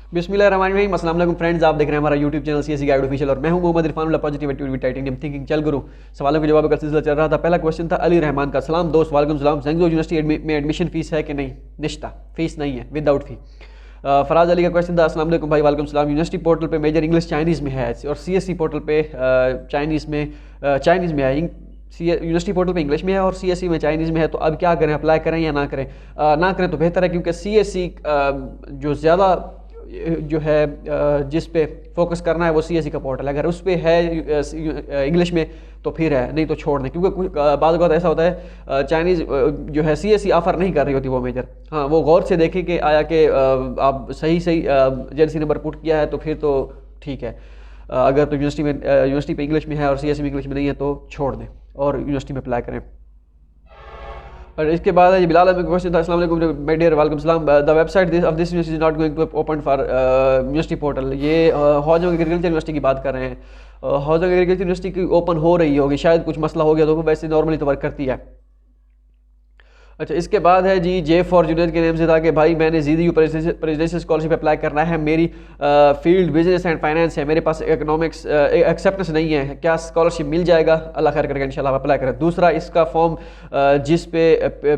बिस्मिल्लाहिर्रहमानिर्रहीम। अस्सलाम वालेकुम फ्रेंड्स, आप देख रहे हैं हमारा YouTube channel CSC guide official और मैं हूं Mohammad Irfan positive attitude with titanium thinking. चल गुरु, सवालों के जवाब का सिलसिला चल रहा था। पहला क्वेश्चन था अली रहमान का। सलाम दोस्त, वालेकुम सलाम। जेंगजो यूनिवर्सिटी में एडमिशन फीस है कि नहीं? निश्ता, फीस नहीं है, विदाउट फी। फराज अली का क्वेश्चन था। अस्सलाम वालेकुम भाई। वालेकुम सलाम। यूनिवर्सिटी पोर्टल पे मेजर इंग्लिश चाइनीज़ में है और सीएससी पोर्टल पे चाइनीज़ में है। यूनिवर्सिटी पोर्टल पे इंग्लिश में है और सीएससी में चाइनीज़ में है। तो अब क्या करें, अप्लाई करें या ना करें? ना करें तो बेहतर है, क्योंकि सीएससी जो ज़्यादा जो है जिस पे फोकस करना है वो सीएससी का पोर्टल है। अगर उस पर है इंग्लिश में तो फिर है, नहीं तो छोड़ दें, क्योंकि कुछ बाद बात ऐसा होता है चाइनीज़ जो है सीएससी ऑफ़र नहीं कर रही होती वो मेजर। हाँ, वो गौर से देखें कि आया कि आप सही एजेंसी नंबर पुट किया है तो फिर तो ठीक है। अगर तो यूनिवर्सिटी पे इंग्लिश में है और सीएससी में इंग्लिश में नहीं है तो छोड़ दें और यूनिवर्सिटी में अप्लाई करें। और इसके बाद है बिलाल अहमद का क्वेश्चन था। अस्सलाम वालेकुम माय डियर, वालेकुम सलाम। The website of this university is not going to open for university portal. ये हौजों एग्रीकल्चर यूनिवर्सिटी की बात कर रहे हैं। हौजों एग्रीकल्चर यूनिवर्सिटी की ओपन हो रही होगी, शायद कुछ मसला हो गया, तो वैसे नॉर्मली तो वर्क करती है। अच्छा, इसके बाद है जी जे फॉर जूनियर के नेम से था कि भाई मैंने ZDU प्रेसिडेंशियल स्कॉलरशिप अप्लाई करना है। मेरी फील्ड बिजनेस एंड फाइनेंस है, मेरे पास इकोनॉमिक्स एक्सेप्टेंस नहीं है, क्या स्कॉलरशिप मिल जाएगा? अल्लाह खैर करके इंशाल्लाह आप अप्लाई करें। दूसरा, इसका फॉर्म जिस पे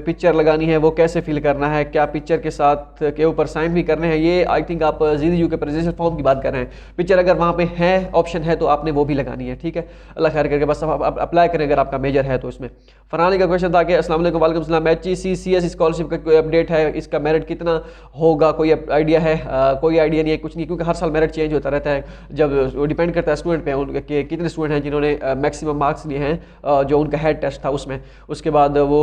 पिक्चर लगानी है वो कैसे फिल करना है? क्या पिक्चर के साथ के ऊपर साइन भी करने हैं? ये आई थिंक आप ZDU के प्रेसिडेंशियल फॉर्म की बात कर रहे हैं। पिक्चर अगर वहाँ पे है, ऑप्शन है, तो आपने वो भी लगानी है, ठीक है। अल्लाह खैर करके बस आप अप्लाई करें अगर आपका मेजर है तो इसमें। फरहानी का क्वेश्चन था कि अस्सलाम वालेकुम। वालेकुम सलाम। HECCS स्कॉलरशिप का कोई अपडेट है? इसका मेरिट कितना होगा, कोई आइडिया है? कोई आइडिया नहीं है, कुछ नहीं, क्योंकि हर साल मेरिट चेंज होता रहता है। जब वो डिपेंड करता है स्टूडेंट पे, उनके कितने स्टूडेंट हैं जिन्होंने मैक्सिमम मार्क्स लिए हैं जो उनका हेड टेस्ट था उसमें। उसके बाद वो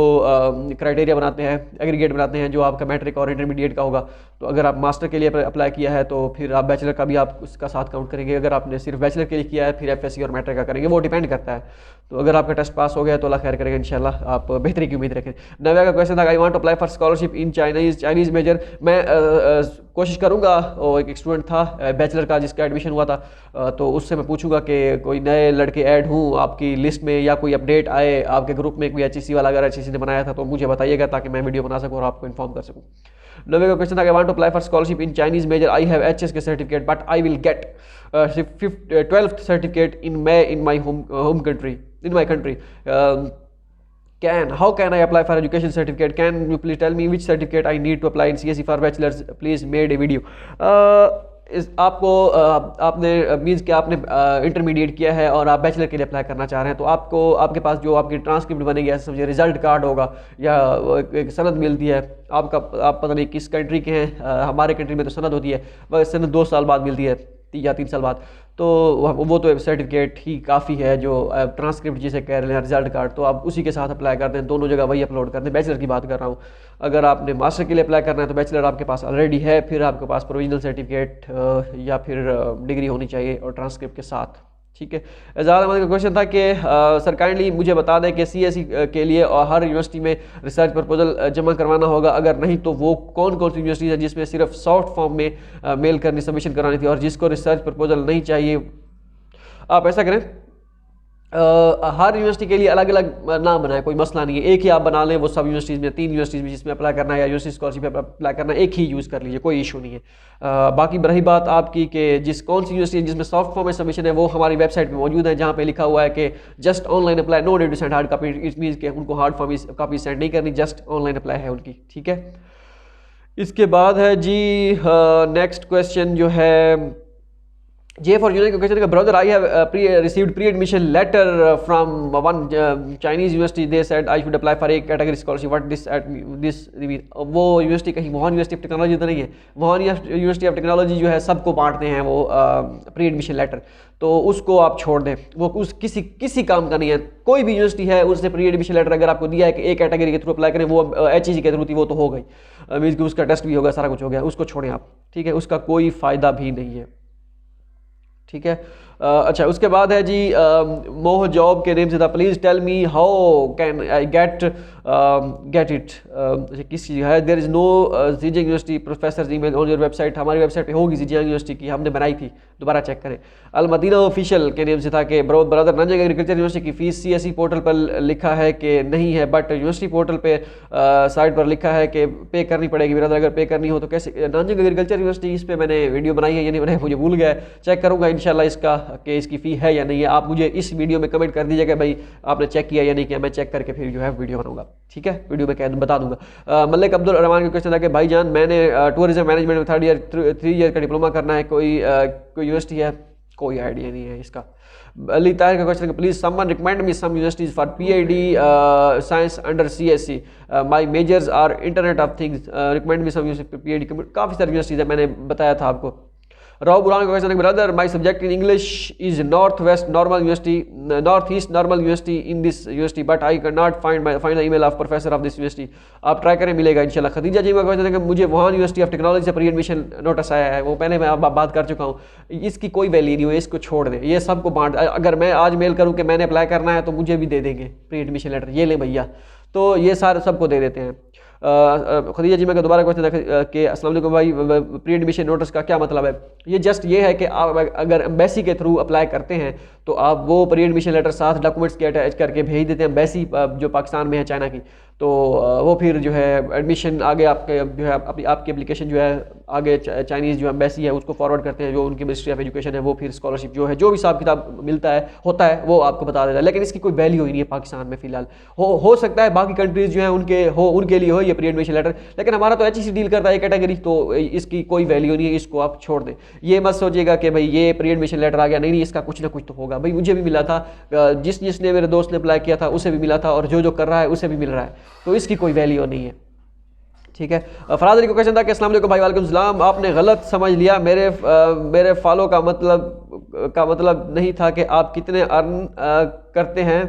क्राइटेरिया बनाते हैं, एग्रीगेट बनाते हैं जो आपका मैट्रिक और इंटरमीडिएट का होगा। तो अगर आप मास्टर के लिए अप्लाई किया है तो फिर आप बैचलर का भी आप उसका साथ काउंट करेंगे। अगर आपने सिर्फ बैचलर के लिए किया है फिर FSC और मैट्रिक का करेंगे, वो डिपेंड करता है। तो अगर आपका टेस्ट पास हो गया तो अल्लाह खैर करेगा इंशाल्लाह, आप बेहतरी की उम्मीद रखें। नव्या का क्वेश्चन था I want to apply for scholarship in Chinese major. मैं कोशिश करूंगा। और एक स्टूडेंट था बैचलर का जिसका एडमिशन हुआ था, तो उससे मैं पूछूंगा कि कोई नए लड़के ऐड हूँ आपकी लिस्ट में या कोई अपडेट आए आपके ग्रुप में, कोई HEC वाला अगर HEC ने बनाया था तो मुझे बताइएगा ताकि मैं वीडियो बना सकूँ और आपको इन्फॉर्म कर सकूँ। नवे का क्वेश्चन था I want to apply for scholarship in Chinese major. I have HS K certificate but I will get 12th certificate in my home country, in my country. How can I apply for education certificate? Can you please tell me which certificate I need to apply in CSE for bachelor's? Please made a video. आपने means कि आपने intermediate किया है और आप bachelor के लिए apply करना चाह रहे हैं, तो आपके पास जो आपकी ट्रांसक्रिप्ट बनेगी, ऐसे समझिए रिजल्ट कार्ड होगा या एक सनद मिलती है आप पता नहीं किस कंट्री के हैं। हमारे कंट्री में तो सनद होती है, वह सनद 2 साल बाद मिलती है या 3 साल बाद। तो वो तो सर्टिफिकेट ही काफ़ी है, जो ट्रांसक्रिप्ट जिसे कह रहे हैं रिजल्ट कार्ड, तो आप उसी के साथ अप्लाई कर दें। दोनों जगह वही अपलोड कर दें। बैचलर की बात कर रहा हूँ। अगर आपने मास्टर के लिए अप्लाई करना है तो बैचलर आपके पास ऑलरेडी है, फिर आपके पास प्रोविजनल सर्टिफिकेट या फिर डिग्री होनी चाहिए और ट्रांसक्रिप्ट के साथ, ठीक है। एजाज अहमद का क्वेश्चन था कि सर काइंडली मुझे बता दें कि CSE के लिए और हर यूनिवर्सिटी में रिसर्च प्रपोजल जमा करवाना होगा, अगर नहीं तो वो कौन कौन सी यूनिवर्सिटी है जिसमें सिर्फ सॉफ्ट फॉर्म में मेल करनी, सबमिशन करानी थी, और जिसको रिसर्च प्रपोजल नहीं चाहिए आप ऐसा करें हर यूनिवर्सिटी के लिए अलग अलग नाम बनाए, कोई मसला नहीं है, एक ही आप बना लें। वो सब यूनिवर्सिटीज़ में 3 यूनिवर्सिटीज़ में जिसमें अप्लाई करना है या यूनिवर्सिटी स्कॉलरशिप अप्लाई करना है, एक ही यूज़ कर लीजिए, कोई इशू नहीं है। बाकी रही बात आपकी कि कौन सी यूनिवर्सिटी जिसमें सॉफ्ट फॉर्म में सबमिशन है, वो हमारी वेबसाइट पे मौजूद है, जहाँ पे लिखा हुआ है कि just online apply, no need to send hard copy. It means कि उनको हार्ड कॉपी सेंड नहीं करनी, जस्ट ऑनलाइन अप्लाई है उनकी, ठीक है। इसके बाद है जी नेक्स्ट क्वेश्चन जो है जे फॉर जूनियर का क्वेश्चन का brother I have received pre admission letter from one Chinese university. They said I should apply for a category scholarship. What this वो यूनिवर्सिटी कहीं वुहान यूनिवर्सिटी ऑफ टेक्नोलॉजी तो नहीं है? Wuhan university of technology जो है सबको बांटते हैं वो प्री एडमिशन लेटर, तो उसको आप छोड़ दें, वो किसी काम का नहीं है। कोई भी यूनिवर्सिटी है उससे प्री एडमिशन लेटर अगर आपको दिया है कि एक कैटेगरी के थ्रू अप्लाई करें, वो HEC के थ्रू थी, वो तो हो गई, मीन्स कि उसका टेस्ट भी होगा, सारा कुछ हो गया, उसको छोड़ें आप, ठीक है। उसका कोई फ़ायदा भी नहीं है, ठीक है। अच्छा, उसके बाद है जी मोह जॉब के नेम से था। Please tell me how can I get get it किस चीज़ है, there is no Zhejiang university professor email on your website, हमारी वेबसाइट पे होगी ज़ीजियांग यूनिवर्सिटी की, हमने बनाई थी, दोबारा चेक करें। अल मदीना ऑफिशियल के नेम से था कि ब्रदर नंजंग एग्रीकल्चर यूनिवर्सिटी की फ़ीस CSE पोर्टल पर लिखा है कि नहीं है, बट यूनिवर्सिटी पोर्टल पे साइट पर लिखा है कि पे करनी पड़ेगी। ब्रदर अगर पे करनी हो तो कैसे, नंजंग एग्रीकल्चर यूनिवर्सिटी इस पर मैंने वीडियो बनाई है या नहीं बनाई मुझे भूल गया है, चेक करूँगा इंशाल्लाह इसका कि इसकी फ़ी है या नहीं है। आप मुझे इस वीडियो में कमेंट कर दीजिएगा भाई आपने चेक किया या नहीं किया, मैं चेक करके फिर जो है वीडियो बनाऊंगा, ठीक है, वीडियो में कह बता दूंगा। मलिक अब्दुल रहमान का क्वेश्चन था कि भाईजान मैंने टूरिज्म मैनेजमेंट में 3 ईयर का डिप्लोमा करना है, कोई यूनिवर्सिटी है, कोई आइडिया नहीं है इसका। अली ताहिर का क्वेश्चन है please someone recommend me some universities for PhD science under CSE, my majors are internet of things, recommend me some PhD, काफ़ी सारी यूनिवर्सिटीज है, मैंने बताया था आपको। राव बुरान का क्वेश्चन है brother my subject in English is north east normal university in this university but I can not find the email of professor of this university, आप ट्राई करें मिलेगा इंशाल्लाह। खदीजा जी का क्वेश्चन है कि मुझे वुहान यूनिवर्सिटी ऑफ टेक्नोलॉजी से pre admission notice आया है, वो पहले मैं बात कर चुका हूँ, इसकी कोई वैल्यू नहीं हो, इसको छोड़ दें, ये सबको बांट, अगर मैं आज मेल करूँ कि मैंने अप्लाई करना है तो मुझे भी दे देंगे प्री एडमिशन लेटर, ये ले भैया, तो ये सारे सबको दे देते हैं। खदीजा जी मैं दोबारा क्वेश्चन है कि अस्सलाम वालेकुम भाई, प्री एडमिशन नोटिस का क्या मतलब है? ये जस्ट ये है कि आप अगर एम्बेसी के थ्रू अप्लाई करते हैं तो आप वो प्री एडमिशन लेटर साथ डॉक्यूमेंट्स के अटैच करके भेज देते हैं एम्बेसी जो पाकिस्तान में है चाइना की, तो वो फिर जो है एडमिशन आगे आपके जो है आपकी एप्लीकेशन जो है आगे चाइनीज़ जो एम्बेसी है उसको फॉरवर्ड करते हैं, जो उनकी मिनिस्ट्री ऑफ एजुकेशन है, वो फिर स्कॉलरशिप जो है जो भी हिसाब किताब मिलता है होता है वो आपको बता देता है, लेकिन इसकी कोई वैल्यू ही नहीं है पाकिस्तान में फिलहाल। हो सकता है बाकी कंट्रीज़ जो है उनके लिए हो ये प्री एडमिशन लेटर, लेकिन हमारा तो HEC डील करता है कैटेगरी, तो इसकी कोई वैल्यू नहीं है, इसको आप छोड़ दें। ये मत सोचिएगा कि भाई ये प्री एडमिशन लेटर आ गया, नहीं इसका कुछ ना कुछ तो होगा। भाई मुझे भी मिला था, जिसने मेरे दोस्त ने अप्लाई किया था उसे भी मिला था, और जो कर रहा है उसे भी मिल रहा है, तो इसकी कोई वैल्यू नहीं है, ठीक है। फराज अली को क्वेश्चन था कि अस्सलाम वालेकुम भाई, वालेकुम सलाम, आपने गलत समझ लिया, मेरे फॉलो का मतलब नहीं था कि आप कितने अर्न करते हैं,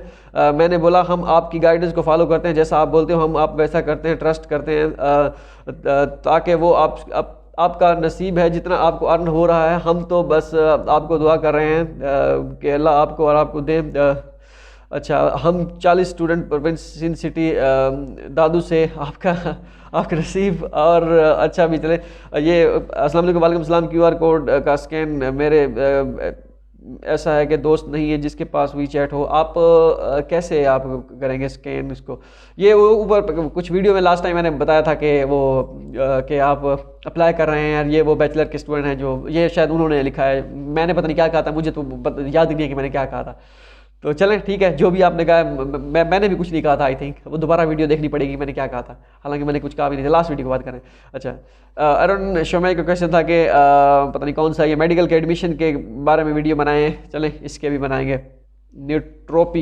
मैंने बोला हम आपकी गाइडेंस को फॉलो करते हैं, जैसा आप बोलते हो हम आप वैसा करते हैं, ट्रस्ट करते हैं, ताकि वो आपका नसीब है जितना आपको अर्न हो रहा है, हम तो बस आपको दुआ कर रहे हैं कि अल्लाह आपको और आपको दे। अच्छा, हम 40 स्टूडेंट प्रोविंस सिटी दादू से आपका नसीब और अच्छा भी चले। ये अस्सलाम वालेकुम, वालेकुम सलाम, QR कोड का स्कैन मेरे ऐसा है कि दोस्त नहीं है जिसके पास WeChat हो, आप कैसे आप करेंगे स्कैन इसको? ये वो ऊपर कुछ वीडियो में लास्ट टाइम मैंने बताया था कि वो कि आप अप्लाई कर रहे हैं, ये वो बैचलर के स्टूडेंट हैं, जो ये शायद उन्होंने लिखा है, मैंने पता नहीं क्या कहा था, मुझे तो याद ही नहीं है कि मैंने क्या कहा था। तो चलें ठीक है, जो भी आपने कहा, मैंने भी कुछ नहीं कहा था, आई थिंक वो दोबारा वीडियो देखनी पड़ेगी मैंने क्या कहा था, हालांकि मैंने कुछ कहा भी नहीं था, लास्ट वीडियो की बात करें। अच्छा, अरुण शोमई का क्वेश्चन था कि पता नहीं कौन सा ये मेडिकल के एडमिशन के बारे में वीडियो बनाए, चलें इसके भी बनाएंगे। न्यूट्रोप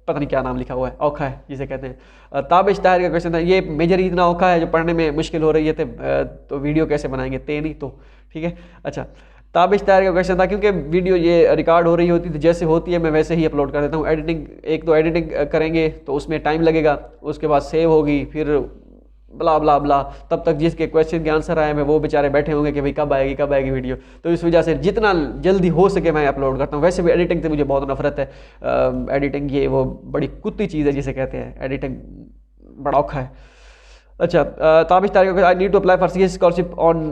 पता नहीं क्या नाम लिखा हुआ है, औखा है जिसे कहते हैं। ताबिश ताहिर का क्वेश्चन था, ये मेजर इतना औखा है जो पढ़ने में मुश्किल हो रही है, तो वीडियो कैसे बनाएंगे, नहीं तो ठीक है। अच्छा, ताबिश ताहिर का क्वेश्चन था, क्योंकि वीडियो ये रिकॉर्ड हो रही होती थी, जैसे होती है मैं वैसे ही अपलोड कर देता हूँ। एक तो एडिटिंग करेंगे तो उसमें टाइम लगेगा, उसके बाद सेव होगी, फिर ब्ला ब्ला ब्ला, तब तक जिसके क्वेश्चन के आंसर आए में वो बेचारे बैठे होंगे कि भाई कब आएगी वीडियो, तो इस वजह से जितना जल्दी हो सके मैं अपलोड करता हूँ। वैसे भी एडिटिंग से मुझे बहुत नफरत है, एडिटिंग ये वो बड़ी कुत्ती चीज़ है जिसे कहते हैं, एडिटिंग बड़ा औखा है। अच्छा, Tabish Tariq, I need to apply for CSE scholarship on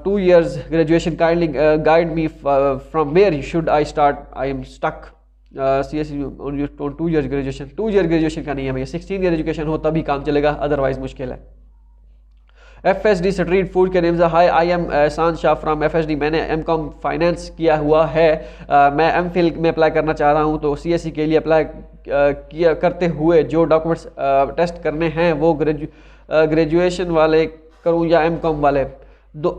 2 years graduation, kindly guide me from where should I start, I am stuck. CSE on 2 years graduation, 2 year graduation का नहीं है भैया, 16 year एजुकेशन हो तभी काम चलेगा, अदरवाइज मुश्किल है। FSD स्ट्रीट फूड के नेम से, हाई आई एम एहसान शाह फ्राम FSD, मैंने M.Com फाइनेंस किया हुआ है, मैं MPhil में अप्लाई करना चाह रहा हूँ, तो CSE के लिए अप्लाई करते हुए जो डॉक्यूमेंट्स टेस्ट करने हैं वो ग्रेजुएशन वाले करूँ या M.Com वाले?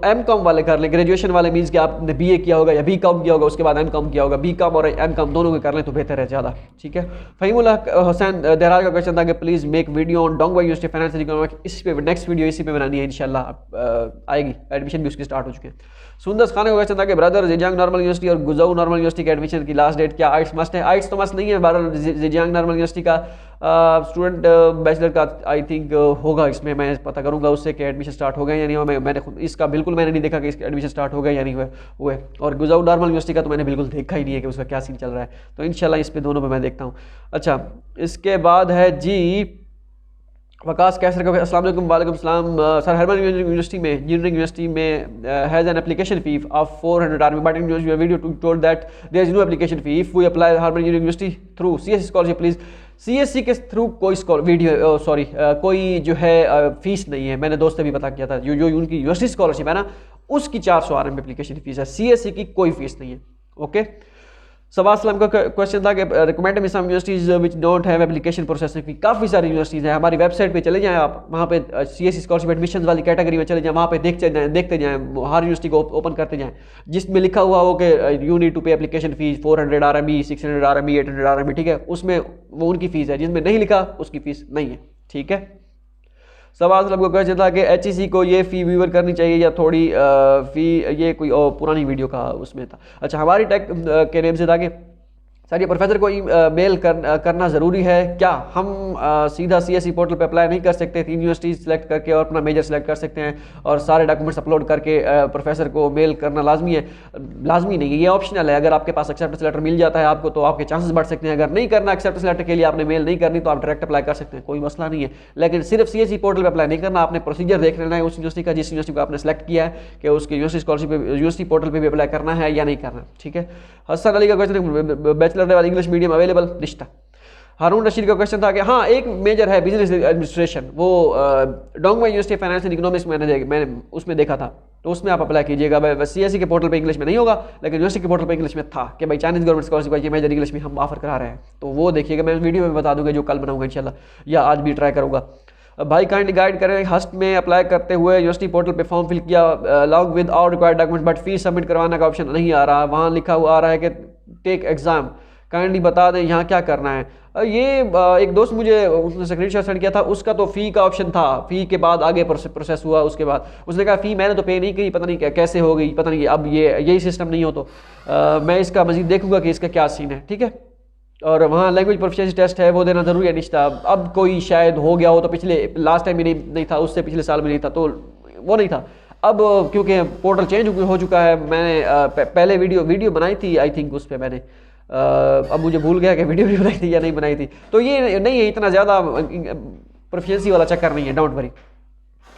M.Com वाले कर लें। ग्रेजुएशन वाले मीन्स कि आपने BA किया होगा या B.Com किया होगा, उसके बाद M.Com किया होगा, B.Com और M.Com दोनों के कर लें तो बेहतर है ज़्यादा, ठीक है। फ़हीमुल्लाह हुसैन देहराज का क्वेश्चन था कि please make video on Dongbei university finance and economics, इस पे नेक्स्ट वीडियो इसी पे बनानी है इंशाल्लाह, आएगी, एडमिशन भी उसकी स्टार्ट हो चुके हैं। सुंदर खान का क्वेश्चन था कि ब्रदर ज़ेजियांग नॉर्मल यूनिवर्सिटी और गुज़ाऊ नॉर्मल यूनिवर्सिटी के एडमिशन की लास्ट डेट क्या आइट्स मस्ट है? आइट्स तो मस्ट नहीं है, बहरहाल ज़ेजियांग नॉर्मल यूनिवर्सिटी का स्टूडेंट बैचलर का आई थिंक होगा, इसमें मैं पता करूंगा उससे कि एडमिशन स्टार्ट हो गए या नहीं हुआ। मैंने खुद इसका बिल्कुल मैंने नहीं देखा कि इसका एडमिशन स्टार्ट हो गया या नहीं हुए, और गुज़ाऊ नॉर्मल यूनिवर्सिटी का तो मैंने बिल्कुल देखा ही नहीं है कि उसका क्या सीन चल रहा है, तो इंशाल्लाह इस पे दोनों पे मैं देखता हूँ। अच्छा, इसके बाद है जी वकास कैसे रखोगे? अस्सलाम वालेकुम। वालेकुम सलाम। सर, हरमन यूनिवर्सिटी में, इंजीनियरिंग यूनिवर्सिटी में has an application fee of 400 RMB, but in your video told that there is no application fee if we apply Harbin university through CSC scholarship please. CSC के थ्रू कोई video कोई जो है fees नहीं है। मैंने दोस्त से भी पता किया था, जो उनकी यूनिवर्सिटी स्कॉलरशिप है ना, उसकी 400 आरमी एप्लीकेशन फीस है, सीएससी की कोई फीस नहीं है। ओके। सवाल सलाम का क्वेश्चन था कि recommend some universities which don't have application processing fee. काफ़ी सारी यूनिवर्सिटीज़ हैं, हमारी वेबसाइट पे चले जाएं आप, वहाँ पे सीएससी स्कॉलरशिप एडमिशन वाली कैटेगरी में चले जाएं, वहाँ पे देखते जाएं हर यूनिवर्सिटी को ओपन करते जाएं जिसमें लिखा हुआ हो कि यू नीड टू पे application fees 400 RMB, 600 RMB, 800 RMB, ठीक है, उसमें वो उनकी फ़ीस है। जिसमें नहीं लिखा उसकी फ़ीस नहीं है, ठीक है। सवाल सलाम को क्वेश्चन था कि एचईसी को ये फ़ी व्यूवर करनी चाहिए या थोड़ी फ़ी, ये कोई पुरानी वीडियो का उसमें था। अच्छा, हमारी टेक के नेम से था कि सर ये प्रोफेसर को मेल करना ज़रूरी है क्या? हम सीधा सीएससी पोर्टल पे अप्लाई नहीं कर सकते? 3 यूनिवर्सिटी सेलेक्ट करके और अपना मेजर सेलेक्ट कर सकते हैं और सारे डॉक्यूमेंट्स अपलोड करके प्रोफेसर को मेल करना लाजमी है? लाजमी नहीं है, ये ऑप्शनल है। अगर आपके पास एक्सेप्टेंस लेटर मिल जाता है आपको तो आपके चांसेस बढ़ सकते हैं। अगर नहीं करना एक्सेप्टेंस लेटर के लिए, आपने मेल नहीं करनी, तो आप डायरेक्ट अप्लाई कर सकते हैं, कोई मसला नहीं है। लेकिन सिर्फ सीएससी पोर्टल पर अप्लाई नहीं करना, आपने प्रोसीजर देख लेना है उस यूनिवर्सिटी का, जिस यूनिवर्सिटी को आपने सेलेक्ट किया है, कि उसकी यूनिवर्सिटी स्कॉलरशिप यूनिवर्सिटी पोर्टल पर भी अप्लाई करना है या नहीं करना, ठीक है। हसन अली का क्वेश्चन है, bachelor level English medium available? रिश्ता। हारून रशीद का क्वेश्चन था कि हाँ, एक मेजर है बिजनेस एडमिनिस्ट्रेशन, वो Dongbei university of finance and economics में मैंने उसमें देखा था, तो उसमें आप अप्लाई कीजिएगा। सीएससी के पोर्टल पे इंग्लिश में नहीं होगा, लेकिन यूनिवर्सिटी के पोर्टल पे इंग्लिश में था कि भाई चाइनीज गवर्नमेंट स्कॉलरशिप ये मेजर इंग्लिश में हम ऑफर करा रहे हैं, तो वो देखिएगा। मैं वीडियो में बता दूंगा जो कल बनाऊंगा इंशाल्लाह, या आज भी ट्राई करूँगा। भाई काइंडली गाइड करें, हस्ट में अप्लाई करते हुए यूनिवर्सिटी पोर्टल पे फॉर्म फिल किया along with all required document, but fees submit करवाने का ऑप्शन नहीं आ रहा, वहाँ लिखा हुआ आ रहा है कि टेक एग्जाम, काइंडली बता दें यहाँ क्या करना है। ये एक दोस्त मुझे उसने स्क्रीनशॉट सेंड किया था, उसका तो फ़ी का ऑप्शन था, फ़ी के बाद आगे प्रोसेस हुआ, उसके बाद उसने कहा फ़ी मैंने तो पे नहीं की, पता नहीं कैसे हो गई, पता नहीं अब यही सिस्टम नहीं हो तो मैं इसका मज़ीद देखूंगा कि इसका क्या सीन है, ठीक है। और वहाँ लैंग्वेज प्रोफिशिएंसी टेस्ट है, वो देना ज़रूरी है निश्चित। अब कोई शायद हो गया हो, तो पिछले लास्ट टाइम भी नहीं था, उससे पिछले साल में नहीं था, तो वो नहीं था। अब क्योंकि पोर्टल चेंज हो चुका है, मैंने पहले वीडियो बनाई थी, आई थिंक उस पर मैंने अब मुझे भूल गया कि वीडियो भी बनाई थी या नहीं बनाई थी। तो ये नहीं है, इतना ज़्यादा प्रोफिशिएंसी वाला चक्कर नहीं है, डोंट वरी,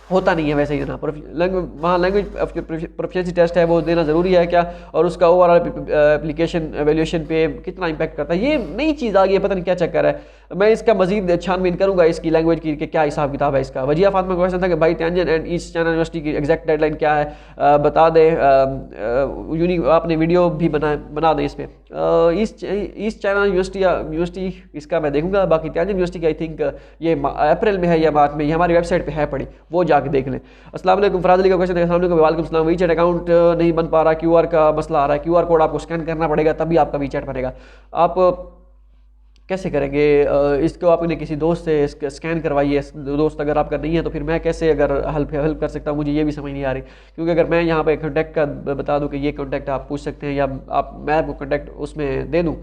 होता नहीं है वैसे ही ना। वहाँ लैंग्वेज प्रोफिशिएंसी टेस्ट है, वो देना ज़रूरी है क्या, और उसका ओवरऑल एप्लीकेशन एवेल्यूशन पे कितना इंपैक्ट करता है, ये नई चीज़ आ गई है, पता नहीं क्या चक्कर है। मैं इसका मजीद छानबीन करूँगा इसकी लैंग्वेज की कि क्या हिसाब किताब है इसका। वजिया फातिमा का क्वेश्चन था कि भाई तंजन एंड ईस्ट चाइना यूनिवर्सिटी की एग्जैक्ट डेडलाइन क्या है, बता दें। आपने वीडियो भी बना दें इस पर। ईस्ट चाइना यूनिवर्सिटी इसका मैं देखूँगा। बाकी तंजन यूनिवर्सिटी की आई थिंक ये अप्रैल में है या मार्च में, ये हमारी वेबसाइट पर है पड़ी, वो जाके देख लें। अस्सलाम वालेकुम। फराज अली का क्वेश्चन है, अस्सलाम वालेकुम। वालेकुम सलाम। वीचैट अकाउंट नहीं बन पा रहा, क्यूआर का मसला आ रहा है, क्यूआर कोड आपको स्कैन करना पड़ेगा तभी आपका वीचैट बनेगा। आप कैसे करेंगे इसको? आपने किसी दोस्त से स्कैन करवाइए, दोस्त अगर आपका नहीं है तो फिर मैं कैसे अगर हेल्प कर सकता हूँ, मुझे ये भी समझ नहीं आ रही। क्योंकि अगर मैं यहाँ पे कॉन्टैक्ट का बता दूँ कि ये कॉन्टैक्ट आप पूछ सकते हैं, या मैं आपको कॉन्टैक्ट उसमें दे दूँ,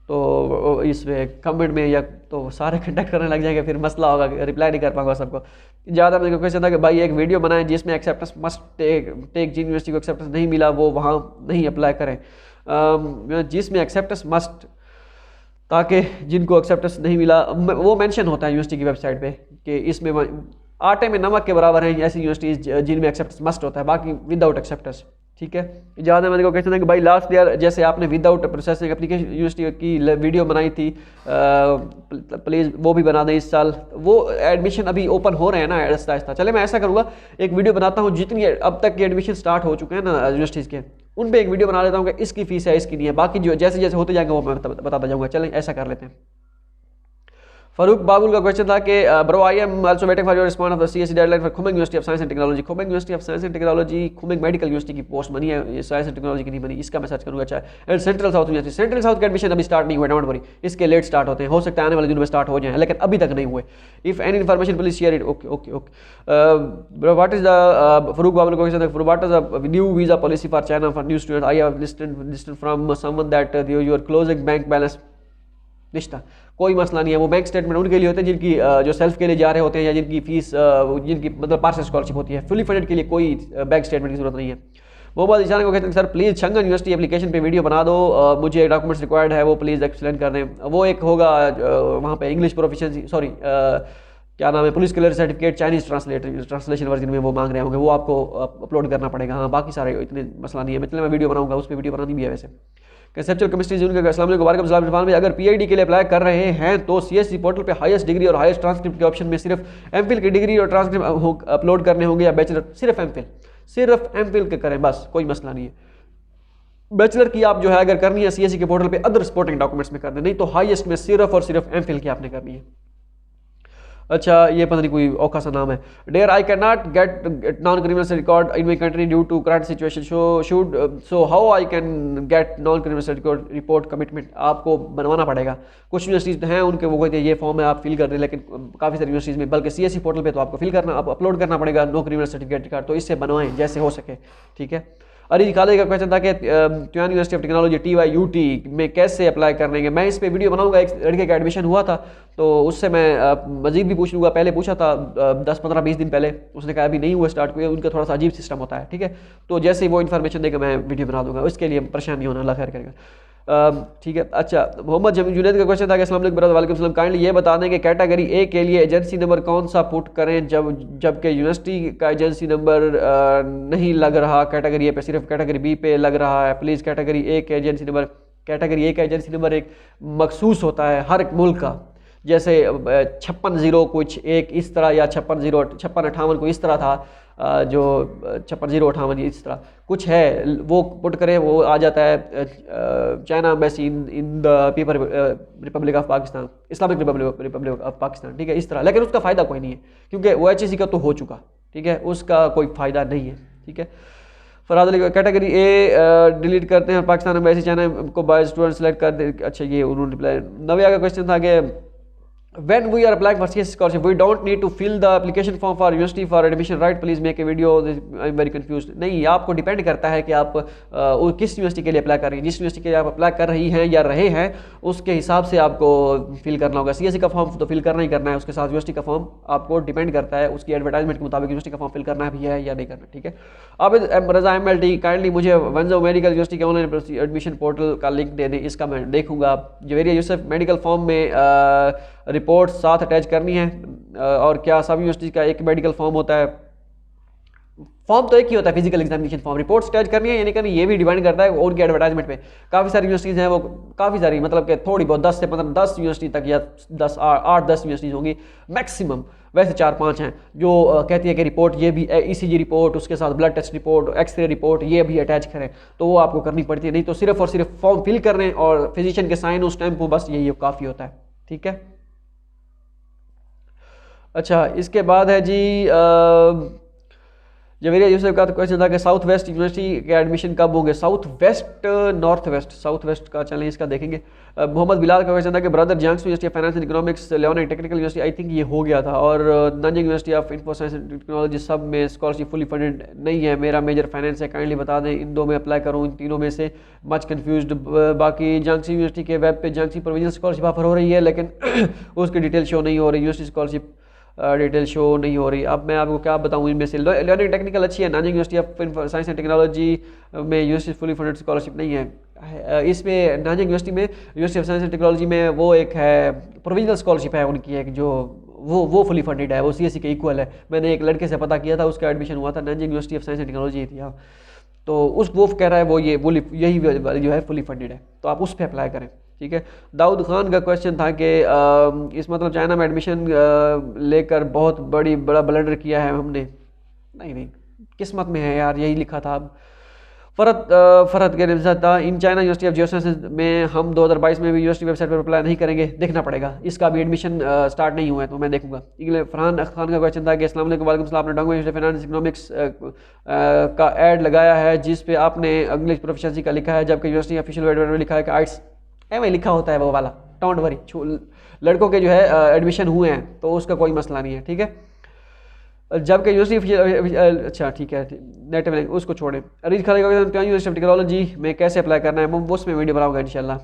तो इसमें कमेंट में या तो सारे कॉन्टैक्ट करने लग जाएंगे, फिर मसला होगा, रिप्लाई नहीं कर पाऊंगा सबको। ज़्यादा मेरे को क्वेश्चन था कि भाई एक वीडियो बनाएं जिसमें एक्सेप्टेंस मस्ट टेक, जिन यूनिवर्सिटी को एक्सेप्टेंस नहीं मिला वो वहाँ नहीं अप्लाई करें, जिसमें एक्सेप्टेंस मस्ट, ताकि जिनको एक्सेप्टेंस नहीं मिला वो मेंशन होता है यूनिवर्सिटी की वेबसाइट पे कि इसमें आटे में नमक के बराबर हैं ऐसी यूनिवर्सिटीज़ जिनमें एक्सेप्टेंस मस्ट होता है, बाकी विदाउट एक्सेप्टेंस, ठीक है। ज़्यादा मैंने को कहते हैं कि भाई लास्ट ईयर जैसे आपने विदाउट प्रोसेसिंग एप्लीकेशन यूनिवर्सिटी की वीडियो बनाई थी, प्लीज़ वो भी बना दें इस साल। वो एडमिशन अभी ओपन हो रहे हैं ना आहिस्ता आहिस्ता। चले मैं ऐसा करूँगा, एक वीडियो बनाता हूँ जितनी अब तक के एडमिशन स्टार्ट हो चुके हैं ना यूनिवर्सिटीज़ के, उन पर एक वीडियो बना लेता हूँ कि इसकी फ़ीस है इसकी नहीं है, बाकी जो जैसे जैसे होते जाएंगे वो मैं बताता जाऊँगा। चलें ऐसा कर लेते हैं। फारूक बाबुल का क्वेश्चन था कि bro I am also waiting for your response of the CSC deadline for Kunming university of science and technology. Kunming university of science and technology, Kunming medical university की पोस्ट बनी है, ये साइंस एंड टेक्नोलॉजी की नहीं बनी, इसका मैं search करूँगा। अच्छा, and central south university, central south के एडमिशन अभी स्टार्ट नहीं हुए, डोंट वरी, इसके लेट स्टार्ट होते हैं, हो सकता है आने वाले दिनों में स्टार्ट हो जाए, लेकिन अभी तक नहीं हुए। If any information please share it. Okay okay okay. What is the Farooq Babul का क्वेश्चन है, what is the new visa policy for China for new student? I have listed from someone that your closing bank balance. रिश्ता कोई मसला नहीं है, वो bank statement उनके लिए होते हैं जिनकी जो सेल्फ के लिए जा रहे होते हैं, या जिनकी फीस जिनकी मतलब पार्शल स्कॉलरशिप होती है। फुली फंडेड के लिए कोई बैंक स्टेटमेंट की जरूरत नहीं है। मोहम्मद ईशान को कहते हैं सर प्लीज़ छंगन यूनिवर्सिटी एप्लीकेशन पे वीडियो बना दो, मुझे डॉक्यूमेंट्स रिक्वायर्ड है वो प्लीज़ एक्सप्लेन कर दें। वो एक होगा वहाँ पे इंग्लिश प्रोफिशिएंसी, सॉरी क्या नाम है, police clear certificate Chinese translation version में वो मांग रहे होंगे, वो आपको अपलोड करना पड़ेगा। हाँ बाकी सारे इतने मसला नहीं है, मतलब मैं वीडियो बनाऊंगा, उस पर वीडियो बनानी भी है वैसे। कंसेप्चुअल केमिस्ट्री जून का अस्सलाम वालेकुम वालेकुम सलाम इरफान भाई, अगर पीएचडी के लिए अप्लाई कर रहे हैं तो सीएससी पोर्टल पे हाईएस्ट डिग्री और हाईएस्ट ट्रांसक्रिप्ट के ऑप्शन में सिर्फ एमफिल की डिग्री और ट्रांसक्रिप्ट अपलोड करने होंगे या बैचलर? सिर्फ एमफिल के करें बस, कोई मसला नहीं है। बैचलर की आप जो है अगर करनी है सीएससी के पोर्टल पे अदर सपोर्टिंग डॉक्यूमेंट्स में कर दें, नहीं तो हाईएस्ट में सिर्फ और सिर्फ एमफिल की आपने करनी है। अच्छा ये पता नहीं कोई औखा सा नाम है। Dear I can not get non criminal record in my country due to current situation so how I can get non criminal record report commitment? आपको बनवाना पड़ेगा। कुछ यूनिवर्सिटीज हैं उनके वो कहते हैं ये फॉर्म है आप फिल कर दें, लेकिन काफ़ी सारी यूनिवर्सिटीज में बल्कि सीएससी पोर्टल पे तो आपको फिल करना, आप अपलोड करना पड़ेगा नो क्रिमिनल सर्टिफिकेट रिकॉर्ड, तो इससे बनवाएं जैसे हो सके, ठीक है। अरीज खालिद का क्वेश्चन था कि त्युआन यूनिवर्सिटी ऑफ टेक्नोलॉजी TYUT में कैसे अप्लाई करने के, मैं इस पे वीडियो बनाऊंगा। एक लड़के का एडमिशन हुआ था तो उससे मैं मजीद भी पूछ लूँगा, पहले पूछा था 10-15-20 दिन पहले, उसने कहा अभी नहीं हुआ स्टार्ट हुआ, उनका थोड़ा सा अजीब सिस्टम होता है, ठीक है। तो जैसे ही वो इन्फॉर्मेशन देगा मैं वीडियो बना दूंगा, उसके लिए परेशान नहीं होना, अल्लाह खैर करेगा, ठीक है। अच्छा मोहम्मद जुनैद का क्वेश्चन था कि अस्सलाम वालेकुम ब्रदर, वालेकुम सलाम, काइंडली ये बता दें कि कैटेगरी ए के लिए एजेंसी नंबर कौन सा पुट करें जबकि यूनिवर्सिटी का एजेंसी नंबर नहीं लग रहा, कैटेगरी ए पे सिर्फ कैटेगरी बी पे लग रहा है। प्लीज़ कैटेगरी ए के एजेंसी नंबर, कैटेगरी ए का एजेंसी नंबर एक मखसूस होता है हर एक मुल्क का, जैसे 56-0 कुछ एक इस तरह, या 56-58 को इस तरह था, जो 56-0-58 इस तरह कुछ है, वो पुट करें वो आ जाता है China embassy in the people Republic of Pakistan, Islamic Republic of Pakistan, ठीक है, इस तरह। लेकिन उसका फ़ायदा कोई नहीं है क्योंकि वो HEC का तो हो चुका, ठीक है, उसका कोई फ़ायदा नहीं है, ठीक है। फराद अली कैटेगरी ए डिलीट करते हैं पाकिस्तान एम्बेसी चाइना को बाय स्टूडेंट सेलेक्ट कर दे। अच्छा ये उन्होंने रिप्लाई। नव्या का क्वेश्चन था कि when we are applying for CS scholarship we don't need to fill the application form for university for admission, right? Please make a video, I'm very confused। नहीं, आपको depend करता है कि आप किस यूनिवर्सिटी के लिए अप्लाई कर रही हैं। जिस यूनिवर्सिटी के लिए आप अप्लाई कर रही हैं या रहे हैं उसके हिसाब से आपको फिल करना होगा। CSE का फॉर्म तो फिल करना ही करना है, उसके साथ यूनिवर्सिटी का फॉर्म आपको डिपेंड करता है, उसकी एडवर्टाइजमेंट के मुताबिक यूनिवर्सिटी का फॉर्म फिल करना भी है या नहीं करना, ठीक है। अब रजा MLT काइंडली मुझे वंजो मेडिकल यूनिवर्सिटी के ऑनलाइन एडमिशन पोर्टल का लिंक दे दें, इसका मैं देखूंगा। जवेरिया यूसुफ मेडिकल फॉर्म में रिपोर्ट साथ अटैच करनी है, और क्या सब यूनिवर्सिटी का एक मेडिकल फॉर्म होता है? फॉर्म तो एक ही होता है physical examination form, reports attach करनी है यानी करनी, ये भी डिपेंड करता है उनकी एडवर्टाइजमेंट पे। काफ़ी सारी यूनिवर्सिटीज़ हैं, वो काफ़ी सारी मतलब कि थोड़ी बहुत 10 से 15 10 यूनिवर्सिटी तक या 8-10 यूनिवर्सिटीज़ होंगी मैक्सिमम, वैसे 4-5 हैं जो कहती है कि रिपोर्ट ये भी ECG रिपोर्ट, उसके साथ blood test report, x-ray report ये भी अटैच करें, तो वो आपको करनी पड़ती है। नहीं तो सिर्फ और सिर्फ फॉर्म फिल करने और फिजिशियन के साइन उस टाइम को बस यही काफ़ी होता है, ठीक है। अच्छा इसके बाद है जी जवेरिया यूसुफ का तो क्वेश्चन था कि साउथ वेस्ट यूनिवर्सिटी के एडमिशन कब होंगे? South west north west, south west का चलें इसका देखेंगे। मोहम्मद बिलाल का क्वेश्चन था कि brother Jiangsu university of finance and economics, Liaoning technical university, I think ये हो गया था, और Nanjing university of info science and technology सब में स्कॉलरशिप फुली फंडेड नहीं है। मेरा मेजर फाइनेंस है, काइंडली बता दें इन दो में अप्लाई करूँ, इन तीनों में से मच कन्फ्यूज्ड। बाकी जियांगसू यूनिवर्सिटी के वेब पे जियांगसू प्रोविजनल स्कॉलरशिप ऑफर हो रही है, लेकिन उसकी डिटेल शो नहीं हो रही, यूनिवर्सिटी स्कॉलरशिप डिटेल शो नहीं हो रही। अब मैं आपको क्या बताऊँ इनमें से। लियोनिंग टेक्निकल अच्छी है, Nanjing university of science and technology में यूनिवर्सिटी फुली फंडेड स्कॉलरशिप नहीं है। इसमें नानजिंग यूनिवर्सिटी में university of science and technology में वो एक है प्रोविजनल स्कॉलरशिप है उनकी एक, जो वो फुली फंडेड है, वो CSE के इक्वल है। मैंने एक लड़के से पता किया था, उसका एडमिशन हुआ था, Nanjing university of science and technology थी, हाँ, तो वो कह रहा है वो यही जो है फुली फंडेड है, तो आप उस पर अप्लाई करें, ठीक है। दाऊद खान का क्वेश्चन था कि इस मतलब चाइना में एडमिशन लेकर बहुत बड़ा ब्लंडर किया है हमने। नहीं किस्मत में है यार, यही लिखा था। अब फरहत के निज़ात था in China university of geoscience में हम 2022 में भी यूनिवर्सिटी वेबसाइट पर अप्लाई नहीं करेंगे, देखना पड़ेगा, इसका भी एडमिशन स्टार्ट नहीं हुआ है तो मैं देखूंगा। फरहान खान का क्वेश्चन था कि अस्सलाम वालेकुम वालेकुम सलाम, आपने डोंगो यूनिवर्सिटी फाइनेंस इकोनॉमिक्स का ऐड लगाया है जिस पे आपने इंग्लिश प्रोफिशिएंसी का लिखा है, जबकि यूनिवर्सिटी ऑफिशियल वेबसाइट में लिखा है कि आर्ट्स वही लिखा होता है वो वाला, डोंट वरी। लड़कों के जो है एडमिशन हुए हैं तो उसका कोई मसला नहीं है, ठीक है। जबकि यूनिवर्सिटी अच्छा ठीक है, नेटिव लैंग्वेज उसको छोड़ें। अरीज खाली यूनिवर्सिटी ऑफ टेक्नोलॉजी में कैसे अप्लाई करना है, मैं उसमें वीडियो बनाऊंगा इंशाल्लाह।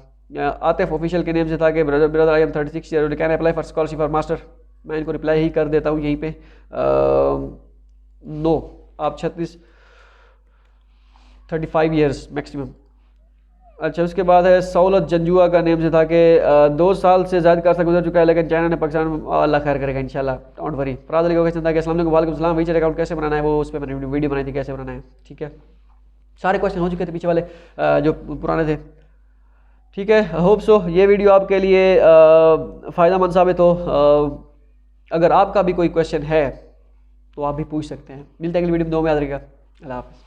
आतिफ ऑफिशियल के नेम से था कि brother I am 36 year can apply for scholarship for master, मैं इनको रिप्लाई ही कर देता हूँ यहीं पे, नो, आप 35 ईयर्स मैक्सिमम, अच्छा, उसके बाद है सौलत जंजुआ का नेम से था कि 2 साल से ज़्यादा का अर्सा गुजर चुका है, लेकिन चाइना ने पाकिस्तान में अल्लाह खैर करेगा इंशाल्लाह, डोंट वरी। फराज अली का क्वेश्चन था कि अस्सलाम वालेकुम, वालेकुम सलाम, वीचर अकाउंट कैसे बनाना है, वो उस पर मैंने वीडियो बनाई थी कैसे बनाना है। ठीक है, सारे क्वेश्चन हो चुके थे पीछे वाले जो पुराने थे। ठीक है, होप सो ये वीडियो आपके लिए फ़ायदेमंद साबित हो। अगर आपका भी कोई क्वेश्चन है तो आप भी पूछ सकते हैं। मिलते हैं अगली वीडियो में, दो में याद रखिएगा। अल्लाह हाफ़िज़।